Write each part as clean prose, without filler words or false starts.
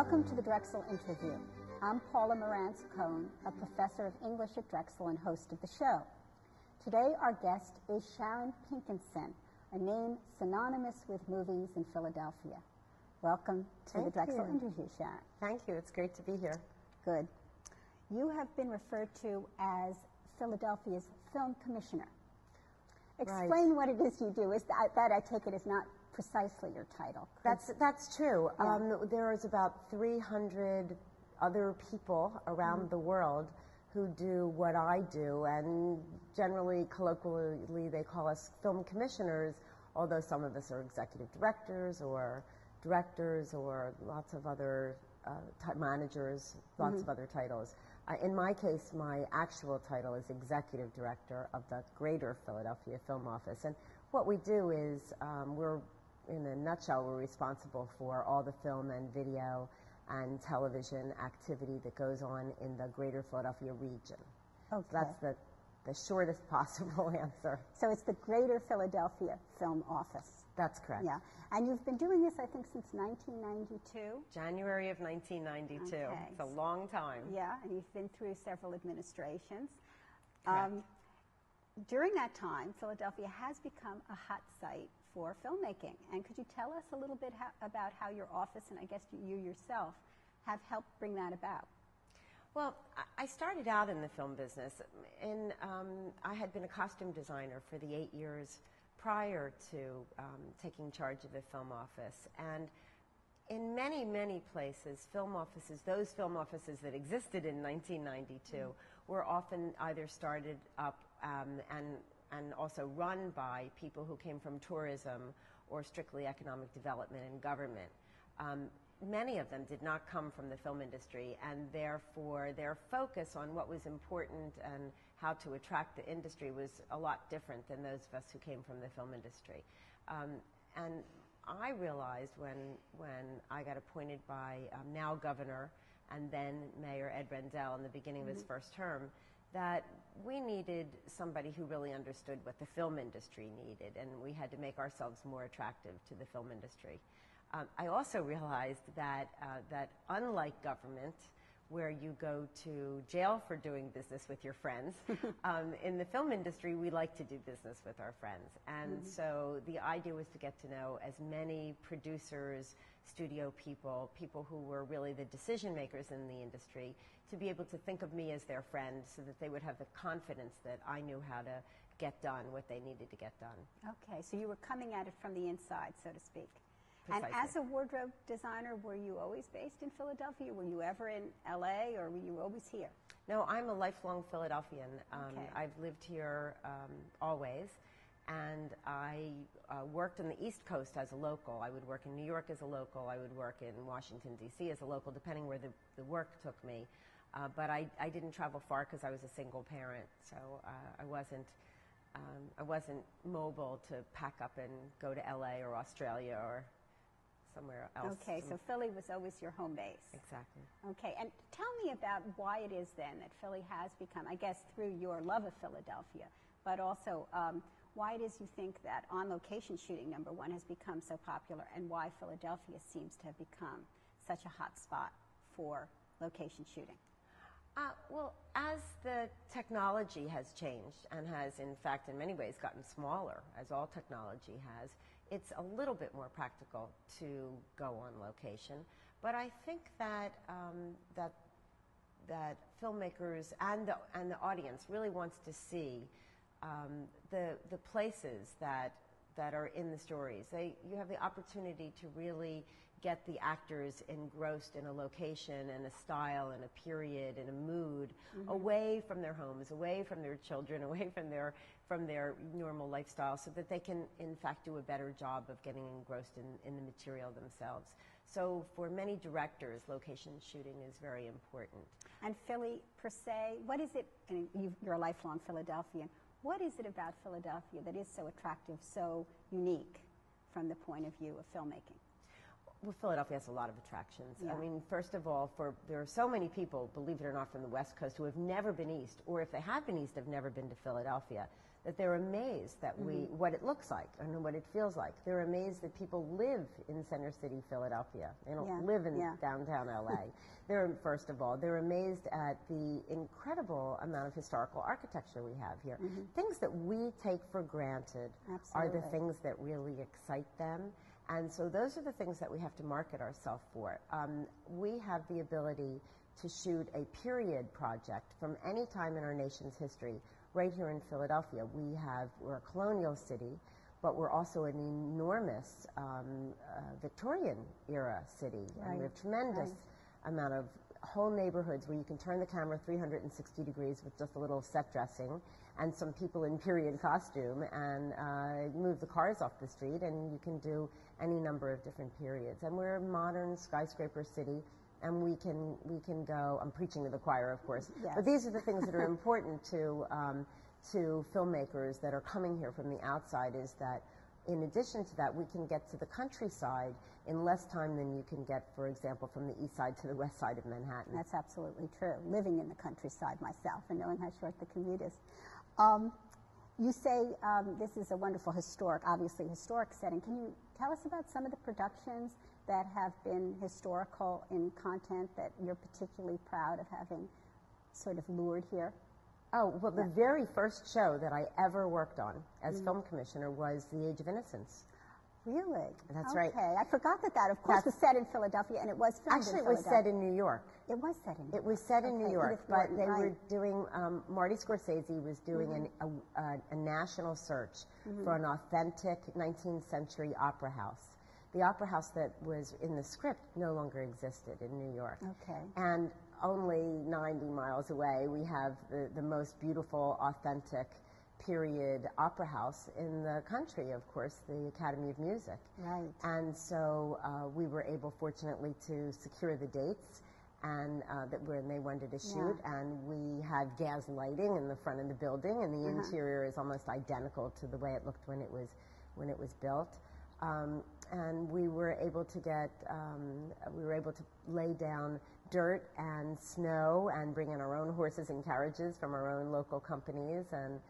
Welcome to the Drexel interview. I'm Paula Morantz-Cohn, a professor of English at Drexel and host of the show. Today our guest is Sharon Pinkenson, a name synonymous with movies in Philadelphia. Welcome to the Drexel interview, Sharon. Thank you. It's great to be here. Good. You have been referred to as Philadelphia's film commissioner. Explain what it is you do. Is that I take it, is not precisely your title. That's true. Yeah. There is about 300 other people around the world who do what I do, and generally, colloquially, they call us film commissioners, although some of us are executive directors or lots of other managers, lots of other titles. In my case, my actual title is executive director of the Greater Philadelphia Film Office, and what we do is in a nutshell, we're responsible for all the film and video and television activity that goes on in the Greater Philadelphia region. Okay. So that's the shortest possible answer. So it's the Greater Philadelphia Film Office. That's correct. Yeah. And you've been doing this, I think, since 1992? January of 1992. Okay. It's a long time. Yeah, and you've been through several administrations. Correct. During that time, Philadelphia has become a hot site for filmmaking. And could you tell us a little bit about how your office, and I guess you yourself, have helped bring that about? Well, I started out in the film business. I had been a costume designer for the 8 years prior to taking charge of the film office. And in many, many places, those film offices that existed in 1992 were often either started up and also run by people who came from tourism or strictly economic development and government. Many of them did not come from the film industry, and therefore their focus on what was important and how to attract the industry was a lot different than those of us who came from the film industry. And I realized when I got appointed by now Governor and then Mayor Ed Rendell in the beginning of his first term, that we needed somebody who really understood what the film industry needed, and we had to make ourselves more attractive to the film industry. I also realized that unlike government, where you go to jail for doing business with your friends, in the film industry, we like to do business with our friends. And so the idea was to get to know as many producers, studio people who were really the decision makers in the industry, to be able to think of me as their friend so that they would have the confidence that I knew how to get done what they needed to get done. Okay, so you were coming at it from the inside, so to speak. Precisely. And as a wardrobe designer, were you always based in Philadelphia? Were you ever in LA, or were you always here? No, I'm a lifelong Philadelphian. Okay. I've lived here always, and I worked on the East Coast as a local. I would work in New York as a local. I would work in Washington, D.C. as a local, depending where the work took me. But I didn't travel far because I was a single parent, so I wasn't mobile to pack up and go to LA or Australia or somewhere else. Okay, so Philly was always your home base. Exactly. Okay, and tell me about why it is then that Philly has become, I guess through your love of Philadelphia, but also why it is you think that on-location shooting, number one, has become so popular, and why Philadelphia seems to have become such a hot spot for location shooting. Well, as the technology has changed and has, in fact, in many ways gotten smaller, as all technology has, it's a little bit more practical to go on location. But I think that that filmmakers and the audience really wants to see the places that are in the stories. You have the opportunity to really get the actors engrossed in a location and a style and a period and a mood, away from their homes, away from their children, away from their normal lifestyle, so that they can in fact do a better job of getting engrossed in the material themselves. So for many directors, location shooting is very important. And Philly per se, what is it, and you're a lifelong Philadelphian, what is it about Philadelphia that is so attractive, so unique from the point of view of filmmaking? Well, Philadelphia has a lot of attractions. Yeah. I mean, first of all, there are so many people, believe it or not, from the West Coast who have never been east, or if they have been east, have never been to Philadelphia. that they're amazed that what it looks like and what it feels like. They're amazed that people live in Center City, Philadelphia. They don't live in downtown LA. First of all, they're amazed at the incredible amount of historical architecture we have here. Things that we take for granted are the things that really excite them. And so those are the things that we have to market ourselves for. We have the ability to shoot a period project from any time in our nation's history right here in Philadelphia. We're a colonial city, but we're also an enormous Victorian era city. And we have tremendous amount of whole neighborhoods where you can turn the camera 360 degrees with just a little set dressing and some people in period costume and move the cars off the street, and you can do any number of different periods. And we're a modern skyscraper city, and we can go, I'm preaching to the choir, of course, but these are the things that are important to filmmakers that are coming here from the outside, is that in addition to that, we can get to the countryside in less time than you can get, for example, from the east side to the west side of Manhattan. That's absolutely true. Living in the countryside myself and knowing how short the commute is. You say this is a wonderful obviously historic setting. Can you tell us about some of the productions that have been historical in content that you're particularly proud of having sort of lured here? Oh, well, the very first show that I ever worked on as film commissioner was The Age of Innocence. Really? That's right. Okay, I forgot that, of course, was set in Philadelphia, and it was filmed Actually, in it was set in New York. It was set in New York. It was set in New York, but they were doing, Marty Scorsese was doing a national search for an authentic 19th century opera house. The opera house that was in the script no longer existed in New York. Okay. And only 90 miles away, we have the most beautiful, authentic period opera house in the country, of course, the Academy of Music. Right. And so we were able, fortunately, to secure the dates and that when they wanted to shoot, and we had gas lighting in the front of the building, and the interior is almost identical to the way it looked when it was built. And we were able to lay down dirt and snow and bring in our own horses and carriages from our own local companies, and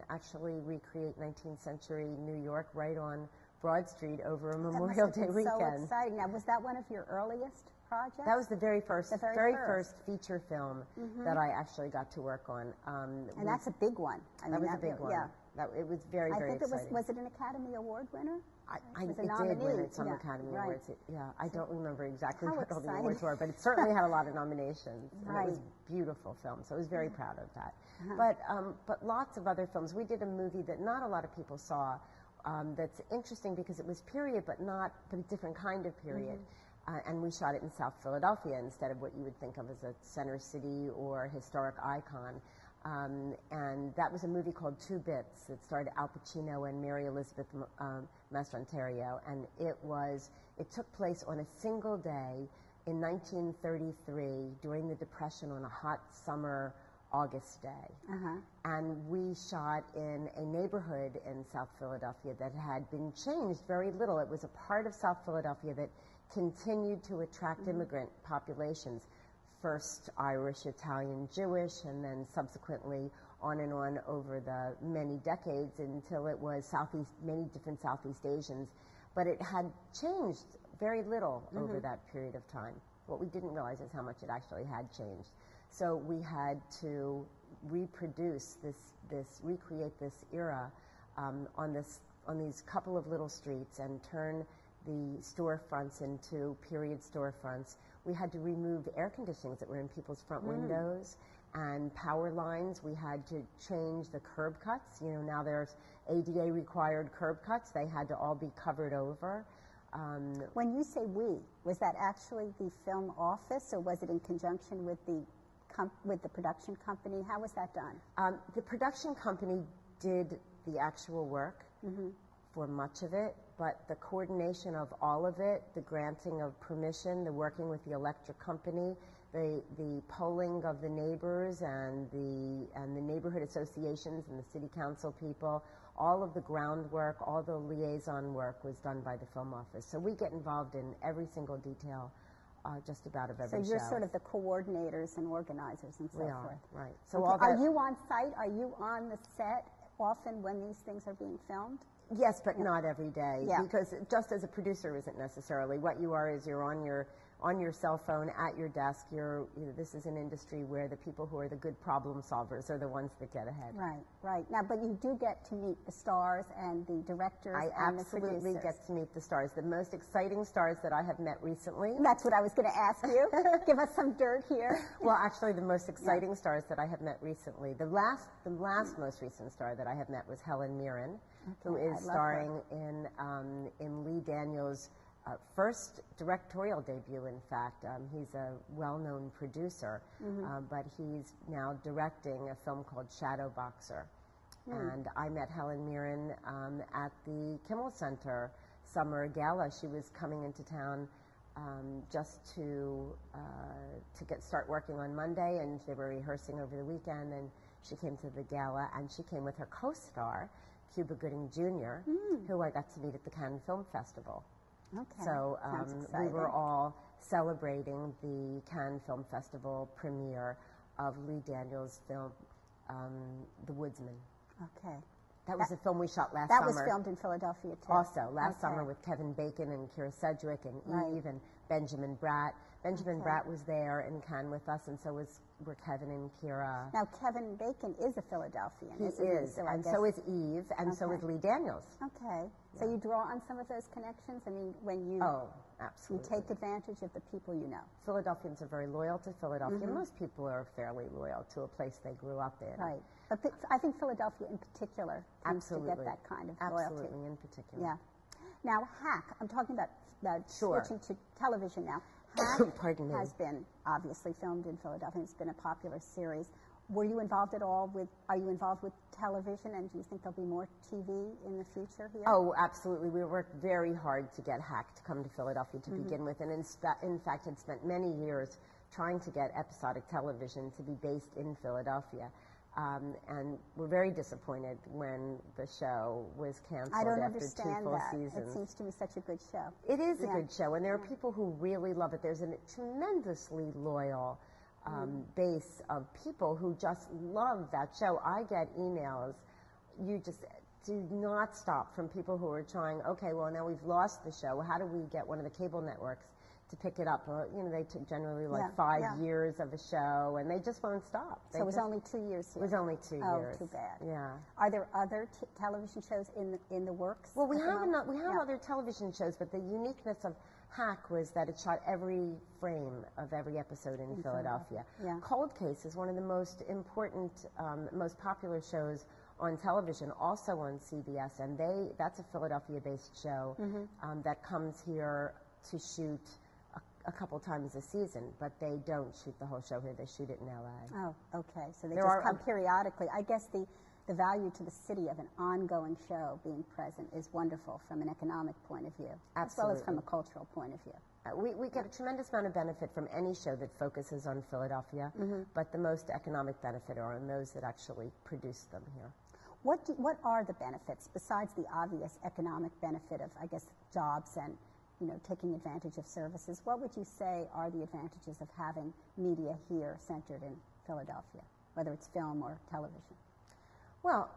actually recreate 19th century New York right on Broad Street over a Memorial Day weekend. So exciting. Now, was that one of your earliest projects? That was the very first feature film that I actually got to work on. And that's a big one. That was a big one. Yeah. It was very, very exciting. I think was it an Academy Award winner? It did win some Academy Awards. I don't remember exactly what all the awards were, but it certainly had a lot of nominations. And it was a beautiful film, so I was very proud of that. But lots of other films. We did a movie that not a lot of people saw that's interesting because it was period, but a different kind of period. And we shot it in South Philadelphia instead of what you would think of as a center city or historic icon. And that was a movie called Two Bits. It starred Al Pacino and Mary Elizabeth Mastrantario, and it took place on a single day in 1933 during the Depression on a hot summer August day. And we shot in a neighborhood in South Philadelphia that had been changed very little. It was a part of South Philadelphia that continued to attract immigrant populations. First Irish, Italian, Jewish, and then subsequently on and on over the many decades until it was many different Southeast Asians. But it had changed very little over that period of time. What we didn't realize is how much it actually had changed. So we had to recreate this era on these couple of little streets and turn the storefronts into period storefronts. We had to remove air conditionings that were in people's front windows and power lines. We had to change the curb cuts. You know, now there's ADA required curb cuts. They had to all be covered over. When you say we, was that actually the film office, or was it in conjunction with the production company? How was that done? The production company did the actual work for much of it, but the coordination of all of it, the granting of permission, the working with the electric company, the polling of the neighbors and the neighborhood associations and the city council people, all of the groundwork, all the liaison work was done by the film office. So we get involved in every single detail just about of So every you're show. sort of the coordinators and organizers and so We forth. are, right. So Okay. all Are that, you on site? Are you on the set often when these things are being filmed? yes, but not every day. Yeah. Because just as a producer isn't necessarily. What you are is you're on your cell phone at your desk. This is an industry where the people who are the good problem solvers are the ones that get ahead. Right, right. Now, but you do get to meet the stars and the directors I and the absolutely producers. get to meet the stars. The most exciting stars that I have met recently. That's what I was going to ask you. Give us some dirt here. Well, actually, the most exciting stars that I have met recently. The last most recent star that I have met was Helen Mirren, who Okay, I is love starring in Lee Daniels' first directorial debut, in fact. He's a well-known producer, but he's now directing a film called Shadow Boxer. And I met Helen Mirren at the Kimmel Center Summer Gala. She was coming into town just to start working on Monday, and they were rehearsing over the weekend, and she came to the gala, and she came with her co-star, Cuba Gooding Jr., who I got to meet at the Cannes Film Festival. Okay. So Sounds we exciting. were all celebrating the Cannes Film Festival premiere of Lee Daniels' film, The Woodsman. Okay. That was a film we shot last That summer. was filmed in Philadelphia, too. Also, last Okay. summer with Kevin Bacon and Kira Sedgwick and Right. Eve and Benjamin Bratt. Benjamin Okay. Bratt was there in Cannes with us, and so were Kevin and Kira. Now, Kevin Bacon is a Philadelphian, He isn't is, he? I and guess- so is Eve, and so Okay. is Lee Daniels. Okay. So you draw on some of those connections? I mean, when you Oh, you absolutely. take advantage of the people you know. Philadelphians are very loyal to Philadelphia. Most people are fairly loyal to a place they grew up in. Right. But I think Philadelphia in particular seems to Absolutely. get that kind of loyalty. Absolutely, in particular. Yeah. Now, Hack, I'm talking about Sure. switching to television now. Hack Pardon me. has been obviously filmed in Philadelphia. It's been a popular series. Were you involved at all are you involved with television, and do you think there'll be more TV in the future here? Oh, absolutely. We worked very hard to get Hack to come to Philadelphia to begin with, and in fact had spent many years trying to get episodic television to be based in Philadelphia. And we're very disappointed when the show was canceled I don't after understand 2 full that. seasons. It seems to me such a good show. It is a Yeah. good show, and there are people who really love it. There's a tremendously loyal base of people who just love that show. I get emails. You just do not stop from people who are trying, okay, well, now we've lost the show. How do we get one of the cable networks to pick it up? They took generally like Yeah, 5 yeah. years of a show, and they just won't stop. So it was only 2 years It here. was only 2 Oh, years. too bad. Yeah. Are there other television shows in the works? Well, we at the have moment? Yeah. other television shows, but the uniqueness of Hack was that it shot every frame of every episode in Philadelphia. Yeah. Cold Case is one of the most important, most popular shows on television, also on CBS, and that's a Philadelphia-based show that comes here to shoot a couple times a season, but they don't shoot the whole show here. They shoot it in L.A. Oh, okay. So they There just are come periodically. I guess the value to the city of an ongoing show being present is wonderful from an economic point of view, as well as from a Absolutely. cultural point of view. We get a tremendous amount of benefit from any show that focuses on Philadelphia, but the most economic benefit are on those that actually produce them here. What are the benefits, besides the obvious economic benefit of, I guess, jobs and, taking advantage of services? What would you say are the advantages of having media here centered in Philadelphia, whether it's film or television? Well,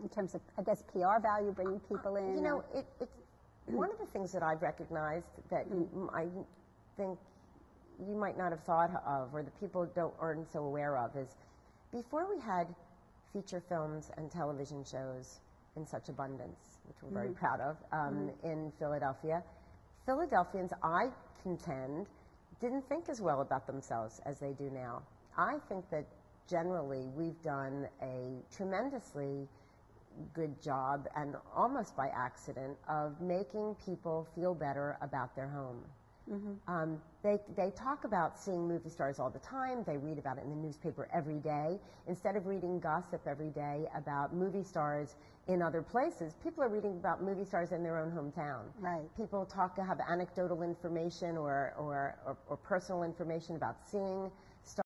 In terms of, I guess, PR value, bringing people in? it's one of the things that I've recognized that I think you might not have thought of, or the people aren't so aware of, is before we had feature films and television shows in such abundance, which we're very proud of, in Philadelphia, Philadelphians, I contend, didn't think as well about themselves as they do now. I think that generally we've done a tremendously good job, and almost by accident, of making people feel better about their home. They talk about seeing movie stars all the time. They read about it in the newspaper every day. Instead of reading gossip every day about movie stars in other places, people are reading about movie stars in their own hometown. Right. People have anecdotal information or personal information about seeing